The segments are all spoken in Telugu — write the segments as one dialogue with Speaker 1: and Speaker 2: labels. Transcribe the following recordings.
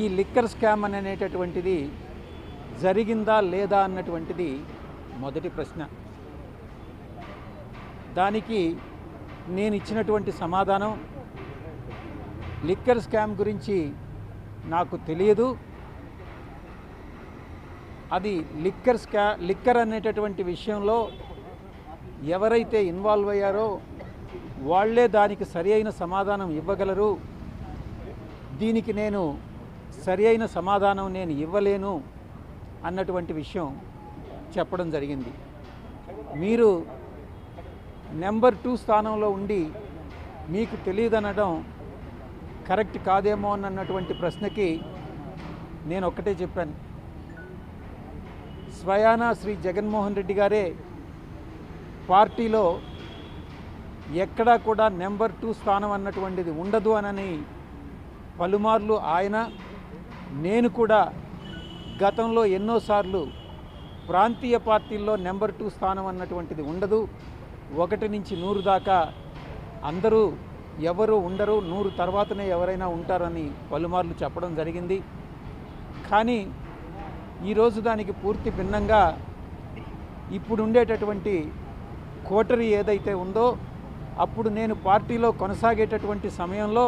Speaker 1: ఈ లిక్కర్ స్కామ్ అనేటటువంటిది జరిగిందా లేదా అన్నటువంటిది మొదటి ప్రశ్న. దానికి నేను ఇచ్చినటువంటి సమాధానం, లిక్కర్ స్కామ్ గురించి నాకు తెలియదు. అది లిక్కర్ అనేటటువంటి విషయంలో ఎవరైతే ఇన్వాల్వ్ అయ్యారో వాళ్ళే దానికి సరి అయిన సమాధానం ఇవ్వగలరు. దీనికి నేను సరి అయిన సమాధానం నేను ఇవ్వలేను అన్నటువంటి విషయం చెప్పడం జరిగింది. మీరు నెంబర్ 2 స్థానంలో ఉండి మీకు తెలియదనడం కరెక్ట్ కాదేమో అన్నటువంటి ప్రశ్నకి నేను ఒక్కటే చెప్పాను. స్వయానా శ్రీ జగన్మోహన్ రెడ్డి గారే పార్టీలో ఎక్కడా కూడా నెంబర్ 2 స్థానం అన్నటువంటిది ఉండదు అనని పలుమార్లు ఆయన, నేను కూడా గతంలో ఎన్నోసార్లు ప్రాంతీయ పార్టీల్లో నెంబర్ 2 స్థానం అన్నటువంటిది ఉండదు, 1 నుంచి 100 దాకా అందరూ ఎవరు ఉండరు, 100 తర్వాతనే ఎవరైనా ఉంటారని పలుమార్లు చెప్పడం జరిగింది. కానీ ఈరోజు దానికి పూర్తి భిన్నంగా ఇప్పుడు ఉండేటటువంటి కోటరీ ఏదైతే ఉందో, అప్పుడు నేను పార్టీలో కొనసాగేటటువంటి సమయంలో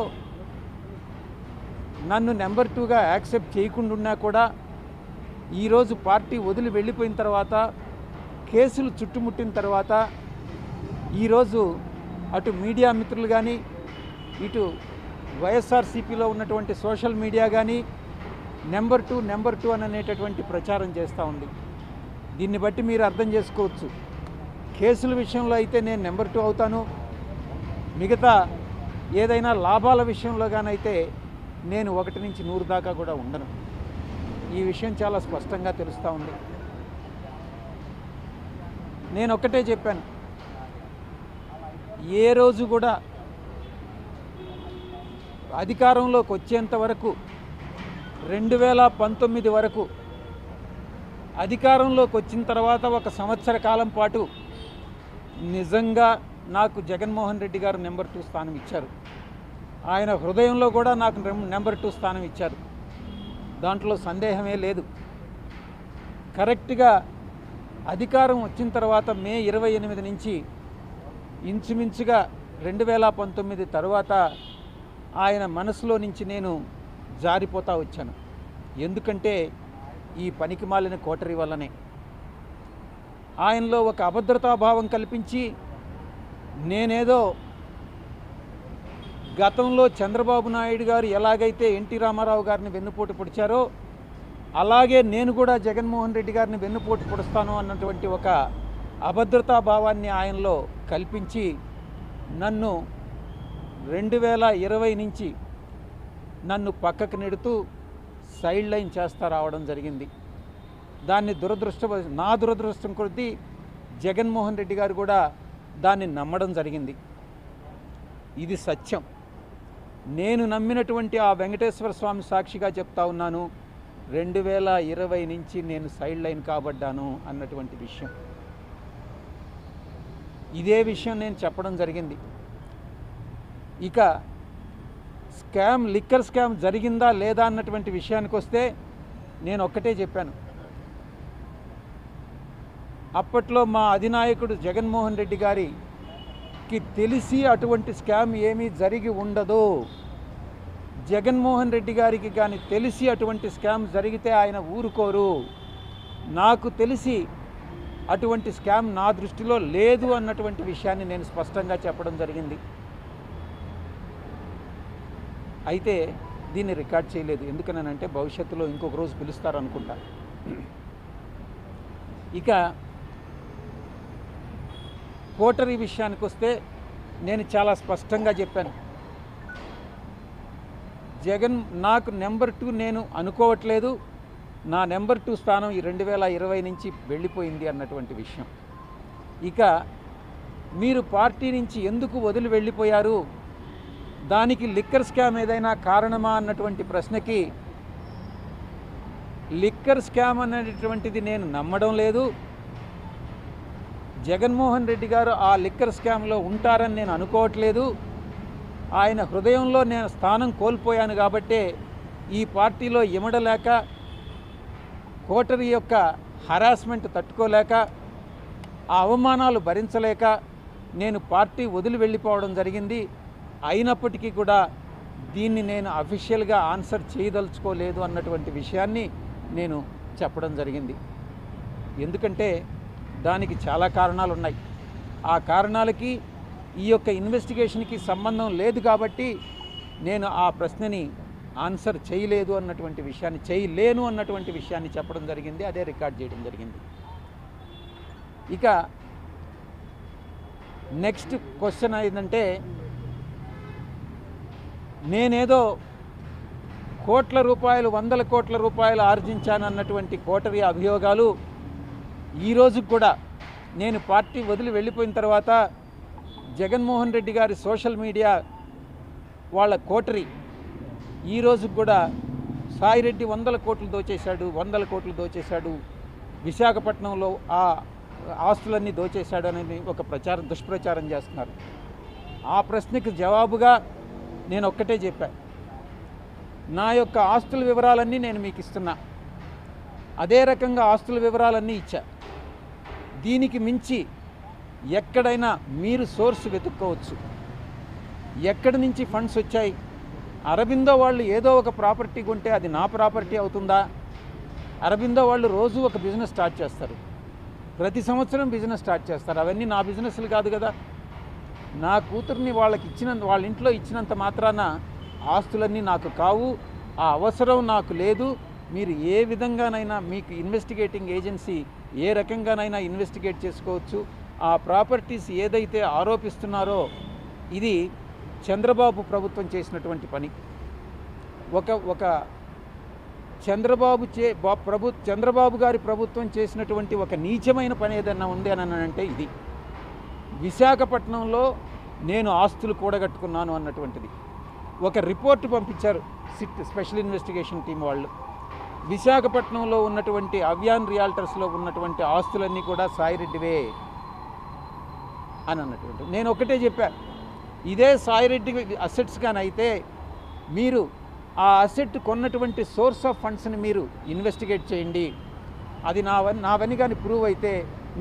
Speaker 1: నన్ను నెంబర్ 2గా యాక్సెప్ట్ చేయకుండా కూడా ఈరోజు పార్టీ వదిలి వెళ్ళిపోయిన తర్వాత, కేసులు చుట్టుముట్టిన తర్వాత, ఈరోజు అటు మీడియా మిత్రులు కానీ, ఇటు వైఎస్ఆర్సీపీలో ఉన్నటువంటి సోషల్ మీడియా కానీ నెంబర్ 2 అని అనేటటువంటి ప్రచారం చేస్తూ ఉంది. దీన్ని బట్టి మీరు అర్థం చేసుకోవచ్చు, కేసుల విషయంలో అయితే నేను నెంబర్ 2 అవుతాను, మిగతా ఏదైనా లాభాల విషయంలో గానైతే నేను 1 నుంచి 100 దాకా కూడా ఉండను. ఈ విషయం చాలా స్పష్టంగా తెలుస్తూ ఉంది. నేను ఒక్కటే చెప్పాను, ఏ రోజు కూడా అధికారంలోకి వచ్చేంత వరకు 2019 వరకు, అధికారంలోకి వచ్చిన తర్వాత 1 సంవత్సర కాలం పాటు నిజంగా నాకు జగన్మోహన్ రెడ్డి గారు నెంబర్ 2 స్థానం ఇచ్చారు. ఆయన హృదయంలో కూడా నాకు నెంబర్ 2 స్థానం ఇచ్చారు, దాంట్లో సందేహమే లేదు. కరెక్ట్గా అధికారం వచ్చిన తర్వాత మే 28 నుంచి ఇంచుమించుగా 2019 తర్వాత ఆయన మనసులో నుంచి నేను జారిపోతూ వచ్చాను. ఎందుకంటే ఈ పనికిమాలిన కోటరీ వల్లనే. ఆయనలో ఒక అభద్రతాభావం కల్పించి, నేనేదో గతంలో చంద్రబాబు నాయుడు గారు ఎలాగైతే ఎన్టీ రామారావు గారిని వెన్నుపోటు పొడిచారో, అలాగే నేను కూడా జగన్మోహన్ రెడ్డి గారిని వెన్నుపోటు పొడుస్తాను అన్నటువంటి ఒక అభద్రతాభావాన్ని ఆయనలో కల్పించి నన్ను 2020 నుంచి నన్ను పక్కకు నెడుతూ సైడ్ లైన్ చేస్తా రావడం జరిగింది. దాన్ని నా దురదృష్టం కొద్దీ జగన్మోహన్ రెడ్డి గారు కూడా దాన్ని నమ్మడం జరిగింది. ఇది సత్యం. నేను నమ్మినటువంటి ఆ వెంకటేశ్వర స్వామి సాక్షిగా చెప్తా ఉన్నాను, 2020 నుంచి నేను సైడ్ లైన్ కాబడ్డాను అన్నటువంటి విషయం. ఇదే విషయం నేను చెప్పడం జరిగింది. ఇక లిక్కర్ స్కామ్ జరిగిందా లేదా అన్నటువంటి విషయానికి వస్తే నేను ఒక్కటే చెప్పాను. అప్పట్లో మా అధినాయకుడు జగన్మోహన్ రెడ్డి గారికి తెలిసి అటువంటి స్కామ్ ఏమీ జరిగి ఉండదు. జగన్మోహన్ రెడ్డి గారికి కానీ తెలిసి అటువంటి స్కామ్ జరిగితే ఆయన ఊరుకోరు. నాకు తెలిసి అటువంటి స్కామ్ నా దృష్టిలో లేదు అన్నటువంటి విషయాన్ని నేను స్పష్టంగా చెప్పడం జరిగింది. అయితే దీన్ని రికార్డ్ చేయలేదు. ఎందుకనంటే భవిష్యత్తులో ఇంకొక రోజు పిలుస్తారనుకుంటా. ఇక కోటరీ విషయానికి వస్తే నేను చాలా స్పష్టంగా చెప్పాను, నాకు నెంబర్ 2 నేను అనుకోవట్లేదు, నా నెంబర్ 2 స్థానం ఈ 2020 నుంచి వెళ్ళిపోయింది అన్నటువంటి విషయం. ఇక మీరు పార్టీ నుంచి ఎందుకు వదిలి వెళ్ళిపోయారు, దానికి లిక్కర్ స్కామ్ ఏదైనా కారణమా అన్నటువంటి ప్రశ్నకి, లిక్కర్ స్కామ్ అనేటటువంటిది నేను నమ్మడం లేదు. జగన్మోహన్ రెడ్డి గారు ఆ లిక్కర్ స్కామ్లో ఉంటారని నేను అనుకోవట్లేదు. ఆయన హృదయంలో నేను స్థానం కోల్పోయాను కాబట్టే ఈ పార్టీలో ఇమడలేక కోటరీ యొక్క హరాస్మెంట్ తట్టుకోలేక ఆ అవమానాలు భరించలేక నేను పార్టీ వదిలి వెళ్ళిపోవడం జరిగింది. అయినప్పటికీ కూడా దీన్ని నేను అఫీషియల్గా ఆన్సర్ చేయదలుచుకోలేదు అన్నటువంటి విషయాన్ని నేను చెప్పడం జరిగింది. ఎందుకంటే దానికి చాలా కారణాలు ఉన్నాయి. ఆ కారణాలకి ఈ యొక్క ఇన్వెస్టిగేషన్కి సంబంధం లేదు కాబట్టి నేను ఆ ప్రశ్నని ఆన్సర్ చేయలేదు అన్నటువంటి విషయాన్ని, చేయలేను అన్నటువంటి విషయాన్ని చెప్పడం జరిగింది. అదే రికార్డ్ చేయడం జరిగింది. ఇక నెక్స్ట్ క్వశ్చన్ ఏంటంటే, నేనేదో కోట్ల రూపాయలు, వందల కోట్ల రూపాయలు ఆర్జించానన్నటువంటి కోటరీ అభియోగాలు ఈరోజు కూడా నేను పార్టీ వదిలి వెళ్ళిపోయిన తర్వాత జగన్మోహన్ రెడ్డి గారి సోషల్ మీడియా వాళ్ళ కోటరీ ఈరోజు కూడా సాయిరెడ్డి వందల కోట్లు దోచేశాడు, విశాఖపట్నంలో ఆ ఆస్తులన్నీ దోచేశాడు అని ఒక దుష్ప్రచారం చేస్తున్నారు. ఆ ప్రశ్నకు జవాబుగా నేను ఒక్కటే చెప్పా, నా యొక్క ఆస్తుల వివరాలన్నీ నేను మీకు ఇస్తున్నా, అదే రకంగా ఆస్తుల వివరాలన్నీ ఇచ్చా. దీనికి మించి ఎక్కడైనా మీరు సోర్స్ వెతుక్కోవచ్చు. ఎక్కడి నుంచి ఫండ్స్ వచ్చాయి? అరబిందో వాళ్ళు ఏదో ఒక ప్రాపర్టీ కొంటే అది నా ప్రాపర్టీ అవుతుందా? అరబిందో వాళ్ళు రోజు ఒక బిజినెస్ స్టార్ట్ చేస్తారు, ప్రతి సంవత్సరం బిజినెస్ స్టార్ట్ చేస్తారు. అవన్నీ నా బిజినెస్లు కాదు కదా. నా కూతుర్ని వాళ్ళ ఇంట్లో ఇచ్చినంత మాత్రాన ఆస్తులన్నీ నాకు కావు, ఆ అవసరం నాకు లేదు. మీరు ఏ విధంగానైనా మీకు ఇన్వెస్టిగేటింగ్ ఏజెన్సీ ఏ రకంగానైనా ఇన్వెస్టిగేట్ చేసుకోవచ్చు. ఆ ప్రాపర్టీస్ ఏదైతే ఆరోపిస్తున్నారో ఇది చంద్రబాబు ప్రభుత్వం చేసినటువంటి పని. ఒక చంద్రబాబు గారి ప్రభుత్వం చేసినటువంటి ఒక నీచమైన పని ఏదన్నా ఉంది అని అంటే ఇది. విశాఖపట్నంలో నేను ఆస్తులు కూడగట్టుకున్నాను అన్నటువంటిది ఒక రిపోర్ట్ పంపించారు సిట్ స్పెషల్ ఇన్వెస్టిగేషన్ టీం వాళ్ళు. విశాఖపట్నంలో ఉన్నటువంటి అవ్యాన్ రియాల్టర్స్లో ఉన్నటువంటి ఆస్తులన్నీ కూడా సాయిరెడ్డివే అని అన్నటువంటి. నేను ఒకటే చెప్పా, ఇదే సాయిరెడ్డి అసెట్స్ కానీ అయితే మీరు ఆ అసెట్ కొన్నటువంటి సోర్స్ ఆఫ్ ఫండ్స్ని మీరు ఇన్వెస్టిగేట్ చేయండి. అది నావని కానీ ప్రూవ్ అయితే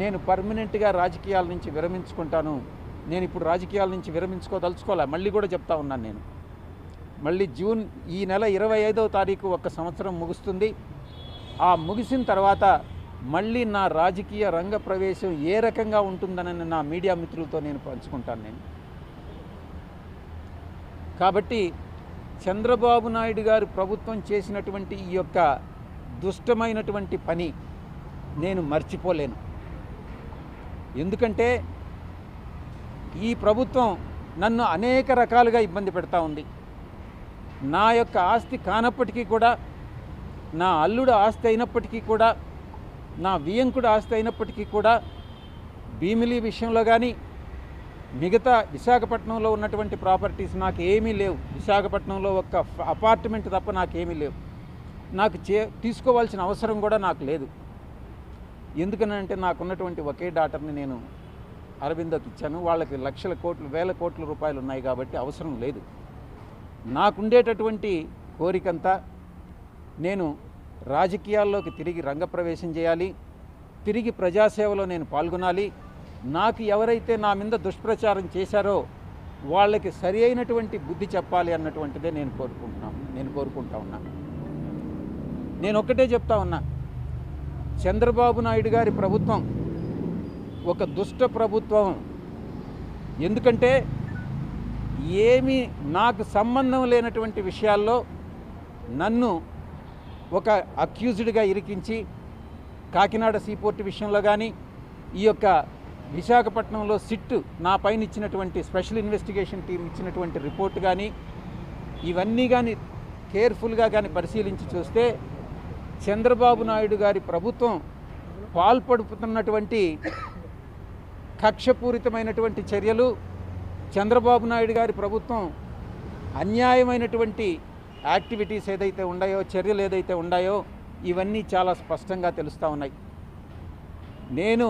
Speaker 1: నేను పర్మనెంట్గా రాజకీయాల నుంచి విరమించుకుంటాను. నేను ఇప్పుడు రాజకీయాల నుంచి విరమించుకోదలుచుకోలే. మళ్ళీ కూడా చెప్తా ఉన్నాను, నేను మళ్ళీ జూన్ ఈ నెల 25వ తారీఖు ఒక సంవత్సరం ముగుస్తుంది. ఆ ముగిసిన తర్వాత మళ్ళీ నా రాజకీయ రంగ ప్రవేశం ఏ రకంగా ఉంటుందని నా మీడియా మిత్రులతో నేను పంచుకుంటాను నేను. కాబట్టి చంద్రబాబు నాయుడు గారు ప్రభుత్వం చేసినటువంటి ఈ యొక్క దుష్టమైనటువంటి పని నేను మర్చిపోలేను. ఎందుకంటే ఈ ప్రభుత్వం నన్ను అనేక రకాలుగా ఇబ్బంది పెడతా ఉంది. నా యొక్క ఆస్తి కానప్పటికీ కూడా, నా అల్లుడు ఆస్తి అయినప్పటికీ కూడా, నా వియంకుడు ఆస్తి అయినప్పటికీ కూడా భీమిలి విషయంలో కానీ మిగతా విశాఖపట్నంలో ఉన్నటువంటి ప్రాపర్టీస్ నాకు ఏమీ లేవు. విశాఖపట్నంలో ఒక అపార్ట్మెంట్ తప్ప నాకేమీ లేవు. నాకు తీసుకోవాల్సిన అవసరం కూడా నాకు లేదు. ఎందుకనంటే నాకున్నటువంటి ఒకే డాటర్ని నేను అరబిందోకి ఇచ్చాను. వాళ్ళకి లక్షల కోట్లు, వేల కోట్ల రూపాయలు ఉన్నాయి కాబట్టి అవసరం లేదు. నాకుండేటటువంటి కోరికంతా నేను రాజకీయాల్లోకి తిరిగి రంగప్రవేశం చేయాలి, తిరిగి ప్రజాసేవలో నేను పాల్గొనాలి. నాకు ఎవరైతే నా మీద దుష్ప్రచారం చేశారో వాళ్ళకి సరి అయినటువంటి బుద్ధి చెప్పాలి అన్నటువంటిదే నేను కోరుకుంటా ఉన్నా. నేను ఒక్కటే చెప్తా ఉన్నా, చంద్రబాబు నాయుడు గారి ప్రభుత్వం ఒక దుష్ట ప్రభుత్వం. ఎందుకంటే ఏమీ నాకు సంబంధం లేనటువంటి విషయాల్లో నన్ను ఒక అక్యూజ్డ్గా ఇరికించి, కాకినాడ సీపోర్ట్ విషయంలో కానీ, ఈ యొక్క విశాఖపట్నంలో సిట్ నా పైన ఇచ్చినటువంటి స్పెషల్ ఇన్వెస్టిగేషన్ టీం ఇచ్చినటువంటి రిపోర్ట్ కానీ, ఇవన్నీ కానీ కేర్ఫుల్గా కానీ పరిశీలించి చూస్తే చంద్రబాబు నాయుడు గారి ప్రభుత్వం పాల్పడుతున్నటువంటి కక్షపూరితమైనటువంటి చర్యలు, చంద్రబాబు నాయుడు గారి ప్రభుత్వం అన్యాయమైనటువంటి యాక్టివిటీస్ ఏదైతే ఉన్నాయో, చర్యలు ఏదైతే ఉన్నాయో, ఇవన్నీ చాలా స్పష్టంగా తెలుస్తూ ఉన్నాయి. నేను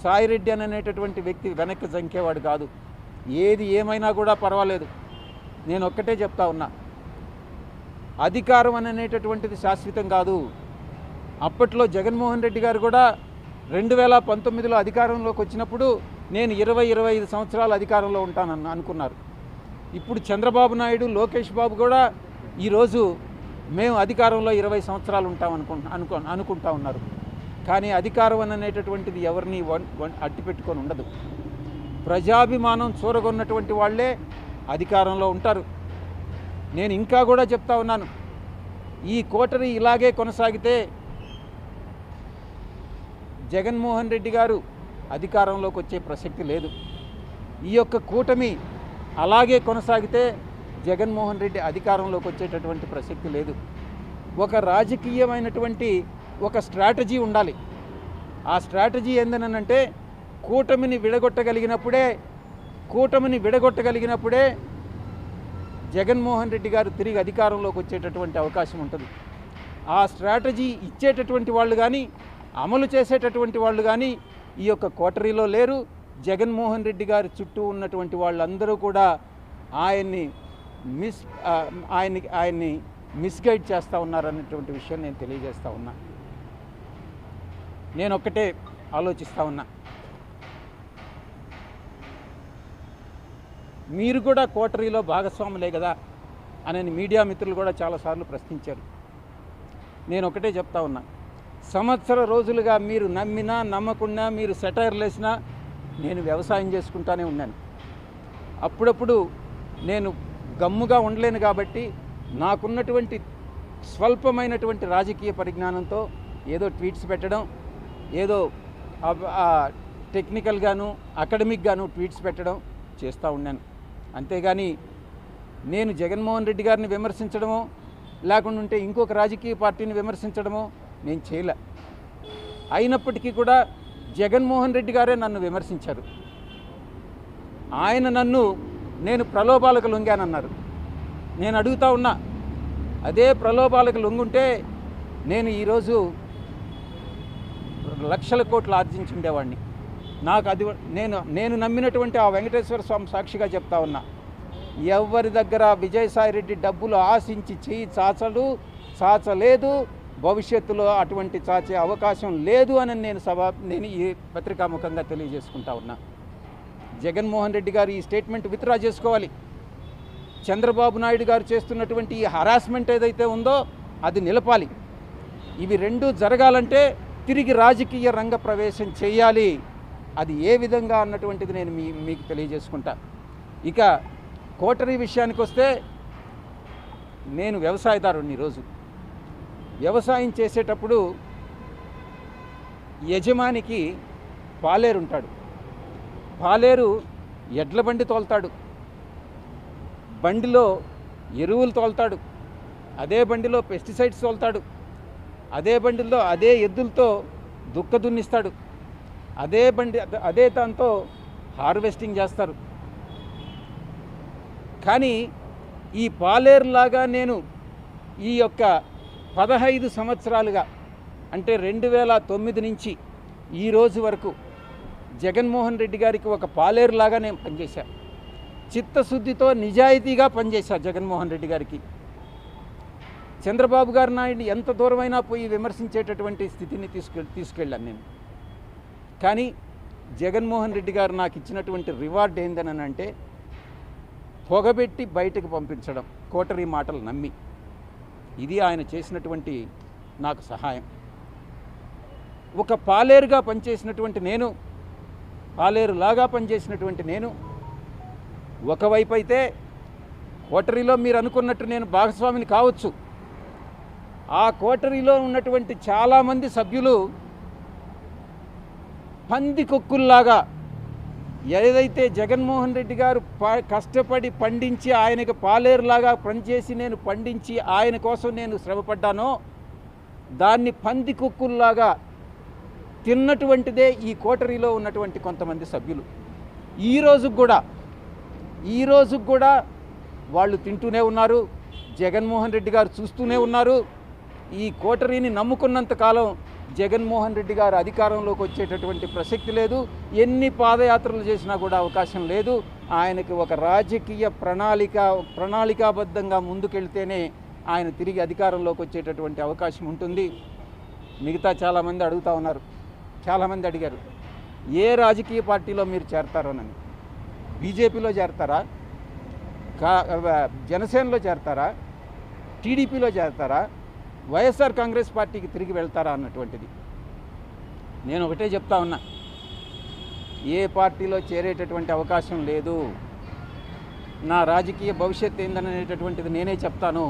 Speaker 1: సాయిరెడ్డి అనేటటువంటి వ్యక్తి వెనక్కి జంకేవాడు కాదు. ఏది ఏమైనా కూడా పర్వాలేదు. నేను ఒక్కటే చెప్తా ఉన్నా, అధికారం అనేటటువంటిది శాశ్వతం కాదు. అప్పట్లో జగన్మోహన్ రెడ్డి గారు కూడా 2019లో అధికారంలోకి వచ్చినప్పుడు నేను 20-25 సంవత్సరాలు అధికారంలో ఉంటానని అనుకున్నారు. ఇప్పుడు చంద్రబాబు నాయుడు, లోకేష్ బాబు కూడా ఈరోజు మేము అధికారంలో 20 సంవత్సరాలు ఉంటాం అనుకుంటా ఉన్నారు. కానీ అధికారం అనేటటువంటిది ఎవరిని అట్టిపెట్టుకొని ఉండదు. ప్రజాభిమానం చూరగొన్నటువంటి వాళ్ళే అధికారంలో ఉంటారు. నేను ఇంకా కూడా చెప్తా ఉన్నాను, ఈ కోటరీ ఇలాగే కొనసాగితే జగన్మోహన్ రెడ్డి గారు అధికారంలోకి వచ్చే ప్రసక్తి లేదు. ఈ యొక్క కూటమి అలాగే కొనసాగితే జగన్మోహన్ రెడ్డి అధికారంలోకి వచ్చేటటువంటి ప్రసక్తి లేదు. ఒక రాజకీయమైనటువంటి ఒక స్ట్రాటజీ ఉండాలి. ఆ స్ట్రాటజీ ఏందనంటే కూటమిని విడగొట్టగలిగినప్పుడే జగన్మోహన్ రెడ్డి గారు తిరిగి అధికారంలోకి వచ్చేటటువంటి అవకాశం ఉంటుంది. ఆ స్ట్రాటజీ ఇచ్చేటటువంటి వాళ్ళు కానీ, అమలు చేసేటటువంటి వాళ్ళు కానీ ఈ యొక్క కోటరీలో లేరు. జగన్మోహన్ రెడ్డి గారి చుట్టూ ఉన్నటువంటి వాళ్ళందరూ కూడా ఆయన్ని మిస్గైడ్ చేస్తూ ఉన్నారనేటువంటి విషయం నేను తెలియజేస్తూ ఉన్నా. నేను ఒక్కటే ఆలోచిస్తూ ఉన్నా, మీరు కూడా కోటరీలో భాగస్వాములే కదా అని మీడియా మిత్రులు కూడా చాలాసార్లు ప్రశ్నించారు. నేను ఒకటే చెప్తా ఉన్నా, సంవత్సర రోజులుగా మీరు నమ్మినా నమ్మకున్నా, మీరు సెటైర్లు వేసినా నేను వ్యవసాయం చేసుకుంటానే ఉన్నాను. అప్పుడప్పుడు నేను గమ్ముగా ఉండలేను కాబట్టి నాకున్నటువంటి స్వల్పమైనటువంటి రాజకీయ పరిజ్ఞానంతో ఏదో ట్వీట్స్ పెట్టడం, ఏదో టెక్నికల్గాను అకాడమిక్గాను ట్వీట్స్ పెట్టడం చేస్తూ ఉన్నాను. అంతేగాని నేను జగన్మోహన్ రెడ్డి గారిని విమర్శించడమో లేకుంటే ఇంకొక రాజకీయ పార్టీని విమర్శించడమో నేను చేయలే. అయినప్పటికీ కూడా జగన్మోహన్ రెడ్డి గారే నన్ను విమర్శించారు. ఆయన నేను ప్రలోభాలకు లొంగానన్నారు. నేను అడుగుతా ఉన్నా, అదే ప్రలోభాలకు లొంగుంటే నేను ఈరోజు లక్షల కోట్లు ఆర్జించుండేవాడిని. నాకు అది నేను నమ్మినటువంటి ఆ వెంకటేశ్వర స్వామి సాక్షిగా చెప్తా ఉన్నా, ఎవరి దగ్గర విజయసాయిరెడ్డి డబ్బులు ఆశించి చేయి చాచలేదు, భవిష్యత్తులో అటువంటి చాచే అవకాశం లేదు అని నేను ఈ పత్రికాముఖంగా తెలియజేసుకుంటా ఉన్నా. జగన్మోహన్ రెడ్డి గారు ఈ స్టేట్మెంట్ విత్డ్రా చేసుకోవాలి. చంద్రబాబు నాయుడు గారు చేస్తున్నటువంటి ఈ హరాస్మెంట్ ఏదైతే ఉందో అది నిలపాలి. ఇవి రెండూ జరగాలంటే తిరిగి రాజకీయ రంగ ప్రవేశం చేయాలి. అది ఏ విధంగా అన్నటువంటిది నేను మీకు తెలియజేసుకుంటా. ఇక కోటరీ విషయానికి వస్తే, నేను వ్యవసాయదారుని. ఈరోజు వ్యవసాయం చేసేటప్పుడు యజమానికి పాలేరు ఉంటాడు. పాలేరు ఎడ్ల బండి తోలుతాడు, బండిలో ఎరువులు తోలుతాడు, అదే బండిలో పెస్టిసైడ్స్ తోలుతాడు, అదే బండిలో అదే ఎద్దులతో దుక్క దున్నిస్తాడు, అదే దాంతో హార్వెస్టింగ్ చేస్తారు. కానీ ఈ పాలేరులాగా నేను ఈ యొక్క 15 సంవత్సరాలుగా, అంటే 2009 నుంచి ఈ రోజు వరకు జగన్మోహన్ రెడ్డి గారికి ఒక పాలేరులాగా నేను పనిచేశా. చిత్తశుద్ధితో నిజాయితీగా పనిచేశా జగన్మోహన్ రెడ్డి గారికి. చంద్రబాబు గారు నాయుడు ఎంత దూరమైనా పోయి విమర్శించేటటువంటి స్థితిని తీసుకెళ్ళాను నేను. కానీ జగన్మోహన్ రెడ్డి గారు నాకు ఇచ్చినటువంటి రివార్డ్ ఏందని అంటే, పొగబెట్టి బయటకు పంపించడం, కోటరీ మాటలు నమ్మి. ఇది ఆయన చేసినటువంటి నాకు సహాయం. ఒక పాలేరుగా పనిచేసినటువంటి నేను, పాలేరులాగా పనిచేసినటువంటి నేను, ఒకవైపు అయితే కోటరీలో మీరు అనుకున్నట్టు నేను భాగస్వామిని కావచ్చు, ఆ కోటరీలో ఉన్నటువంటి చాలామంది సభ్యులు పందికొక్కుల్లాగా ఏదైతే జగన్మోహన్ రెడ్డి గారు కష్టపడి పండించి ఆయనకు పాలేరులాగా పనిచేసి నేను పండించి ఆయన కోసం నేను శ్రమపడ్డానో దాన్ని పందికొక్కుల్లాగా తిన్నటువంటిదే ఈ కోటరీలో ఉన్నటువంటి కొంతమంది సభ్యులు. ఈ రోజు కూడా వాళ్ళు తింటూనే ఉన్నారు. జగన్మోహన్ రెడ్డి గారు చూస్తూనే ఉన్నారు. ఈ కోటరీని నమ్ముకున్నంత కాలం జగన్మోహన్ రెడ్డి గారు అధికారంలోకి వచ్చేటటువంటి ప్రసక్తి లేదు. ఎన్ని పాదయాత్రలు చేసినా కూడా అవకాశం లేదు. ఆయనకి ఒక రాజకీయ ప్రణాళికాబద్ధంగా ముందుకెళ్తేనే ఆయన తిరిగి అధికారంలోకి వచ్చేటటువంటి అవకాశం ఉంటుంది. మిగతా చాలామంది అడుగుతూ ఉన్నారు, చాలామంది అడిగారు ఏ రాజకీయ పార్టీలో మీరు చేరతారోనని. బీజేపీలో చేరతారా, జనసేనలో చేరతారా, టీడీపీలో చేరతారా, వైఎస్ఆర్ కాంగ్రెస్ పార్టీకి తిరిగి వెళ్తారా అన్నటువంటిది. నేను ఒకటే చెప్తా ఉన్నా, ఏ పార్టీలో చేరేటటువంటి అవకాశం లేదు. నా రాజకీయ భవిష్యత్తు ఏందనేటటువంటిది నేనే చెప్తాను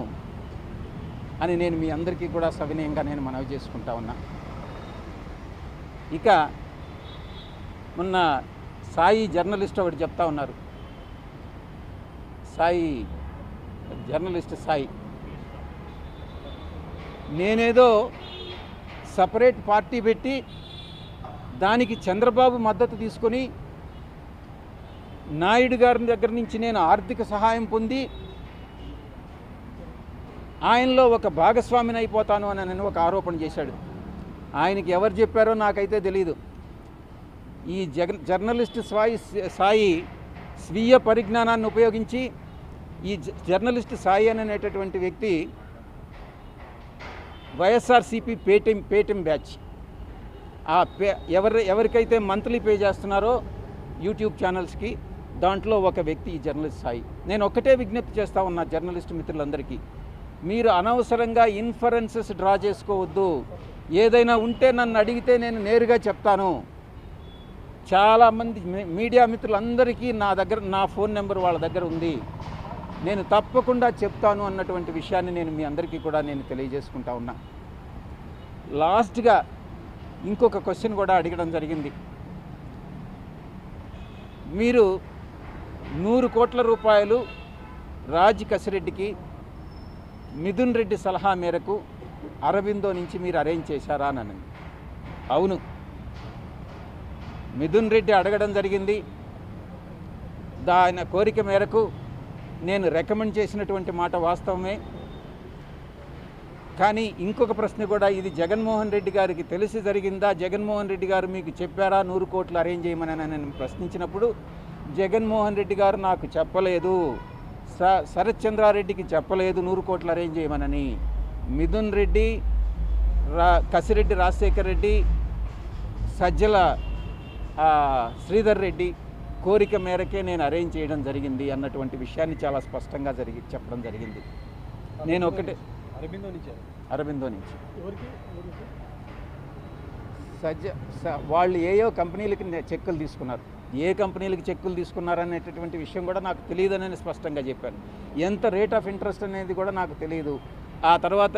Speaker 1: అని నేను మీ అందరికీ కూడా సవినయంగా నేను మనవి చేసుకుంటా ఉన్నా. ఇక మొన్న సాయి జర్నలిస్ట్ ఒకటి చెప్తా ఉన్నారు, జర్నలిస్ట్ సాయి నేనేదో సపరేట్ పార్టీ పెట్టి దానికి చంద్రబాబు మద్దతు తీసుకొని నాయుడు గారి దగ్గర నుంచి నేను ఆర్థిక సహాయం పొంది ఆయనలో ఒక భాగస్వామిని అయిపోతాను అని నేను ఒక ఆరోపణ చేశాడు. ఆయనకి ఎవరు చెప్పారో నాకైతే తెలీదు. ఈ జర్నలిస్ట్ సాయి స్వీయ పరిజ్ఞానాన్ని ఉపయోగించి ఈ జర్నలిస్ట్ సాయి అనేటటువంటి వ్యక్తి వైఎస్ఆర్సీపీ పేటిఎం బ్యాచ్ ఎవరికైతే మంత్లీ పే చేస్తున్నారో యూట్యూబ్ ఛానల్స్కి, దాంట్లో ఒక వ్యక్తి ఈ జర్నలిస్ట్ సాయి. నేను ఒక్కటే విజ్ఞప్తి చేస్తూ ఉన్నా జర్నలిస్ట్ మిత్రులందరికీ, మీరు అనవసరంగా ఇన్ఫరెన్సెస్ డ్రా చేసుకోవద్దు. ఏదైనా ఉంటే నన్ను అడిగితే నేను నేరుగా చెప్తాను. చాలామంది మీడియా మిత్రులందరికీ నా ఫోన్ నెంబర్ వాళ్ళ దగ్గర ఉంది, నేను తప్పకుండా చెప్తాను అన్నటువంటి విషయాన్ని నేను మీ అందరికీ కూడా నేను తెలియజేసుకుంటా ఉన్నా. లాస్ట్గా ఇంకొక క్వశ్చన్ కూడా అడగడం జరిగింది. మీరు 100 కోట్ల రూపాయలు రాజ్ కసిరెడ్డికి మిథున్ రెడ్డి సలహా మేరకు అరబిందో నుంచి మీరు అరేంజ్ చేశారా అని. అవును, మిథున్ రెడ్డి అడగడం జరిగింది. ఆయన కోరిక మేరకు నేను రికమెండ్ చేసినటువంటి మాట వాస్తవమే. కానీ ఇంకొక ప్రశ్న కూడా, ఇది జగన్మోహన్ రెడ్డి గారికి తెలిసి జరిగిందా, జగన్మోహన్ రెడ్డి గారు మీకు చెప్పారా 100 కోట్లు అరేంజ్ చేయమని నేను ప్రశ్నించినప్పుడు జగన్మోహన్ రెడ్డి గారు నాకు చెప్పలేదు, శరత్ చంద్రారెడ్డికి చెప్పలేదు 100 కోట్లు అరేంజ్ చేయమనని. మిథున్ రెడ్డి, కసిరెడ్డి రాజశేఖర్ రెడ్డి, సజ్జల శ్రీధర్ రెడ్డి కోరిక మేరకే నేను అరేంజ్ చేయడం జరిగింది అన్నటువంటి విషయాన్ని చాలా స్పష్టంగా చెప్పడం జరిగింది. నేను ఒకటే అరబిందో నుంచి వాళ్ళు ఏయో కంపెనీలకి చెక్కులు తీసుకున్నారు. ఏ కంపెనీలకి చెక్కులు తీసుకున్నారనేటటువంటి విషయం కూడా నాకు తెలియదని స్పష్టంగా చెప్పాను. ఎంత రేట్ ఆఫ్ ఇంట్రెస్ట్ అనేది కూడా నాకు తెలియదు. ఆ తర్వాత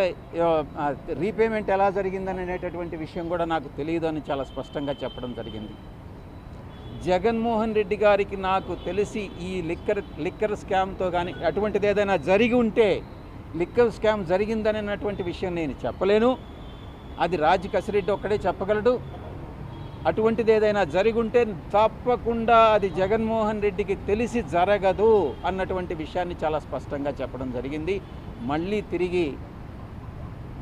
Speaker 1: రీపేమెంట్ ఎలా జరిగిందనేటటువంటి విషయం కూడా నాకు తెలియదు అని చాలా స్పష్టంగా చెప్పడం జరిగింది. జగన్మోహన్ రెడ్డి గారికి నాకు తెలిసి ఈ లిక్కర్ స్కామ్తో కానీ అటువంటిది ఏదైనా జరిగి ఉంటే, లిక్కర్ స్కామ్ జరిగిందనేటువంటి విషయం నేను చెప్పలేను, అది రాజ్ కసిరెడ్డి ఒక్కడే చెప్పగలడు. అటువంటిది ఏదైనా జరిగి ఉంటే తప్పకుండా అది జగన్మోహన్ రెడ్డికి తెలిసి జరగదు అన్నటువంటి విషయాన్ని చాలా స్పష్టంగా చెప్పడం జరిగింది. మళ్ళీ తిరిగి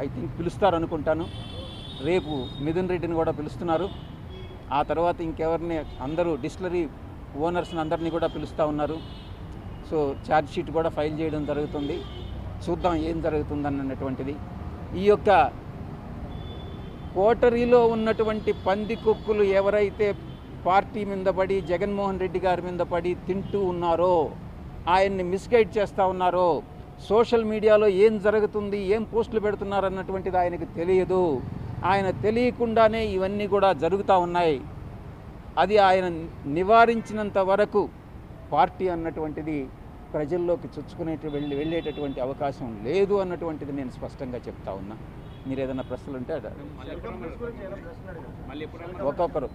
Speaker 1: ఐ థింక్ పిలుస్తారు అనుకుంటాను, రేపు మిథున్ రెడ్డిని కూడా పిలుస్తున్నారు. ఆ తర్వాత ఇంకెవరిని అందరూ డిస్టిలరీ ఓనర్స్ని అందరినీ కూడా పిలుస్తూ ఉన్నారు. సో ఛార్జ్ షీట్ కూడా ఫైల్ చేయడం జరుగుతుంది. చూద్దాం ఏం జరుగుతుందన్నటువంటిది. ఈ యొక్క కోటరీలో ఉన్నటువంటి పందికొక్కులు ఎవరైతే పార్టీ మీద పడి జగన్మోహన్ రెడ్డి గారి మీద పడి తింటూ ఉన్నారో, ఆయన్ని మిస్గైడ్ చేస్తూ ఉన్నారో, సోషల్ మీడియాలో ఏం జరుగుతుంది, ఏం పోస్టులు పెడుతున్నారన్నటువంటిది ఆయనకు తెలియదు. ఆయన తెలియకుండానే ఇవన్నీ కూడా జరుగుతూ ఉన్నాయి. అది ఆయన నివారించినంత వరకు పార్టీ అన్నటువంటిది ప్రజల్లోకి వెళ్ళేటటువంటి అవకాశం లేదు అన్నటువంటిది నేను స్పష్టంగా చెప్తా ఉన్నా. మీరు ఏదైనా ప్రశ్నలు ఉంటే ఒక్కొక్కరు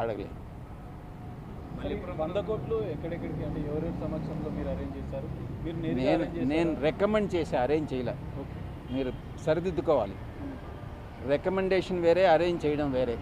Speaker 1: అడగలేదు.
Speaker 2: 100 కోట్లు ఎక్కడెక్కడికి, అంటే ఎవరెవరి సమక్షంలో మీరు అరేంజ్ చేశారు?
Speaker 1: నేను రికమెండ్ చేసి అరేంజ్ చేయలే. మీరు సరిదిద్దుకోవాలి. రికమెండేషన్ వేరే, అరేంజ్ చేయడం వేరే.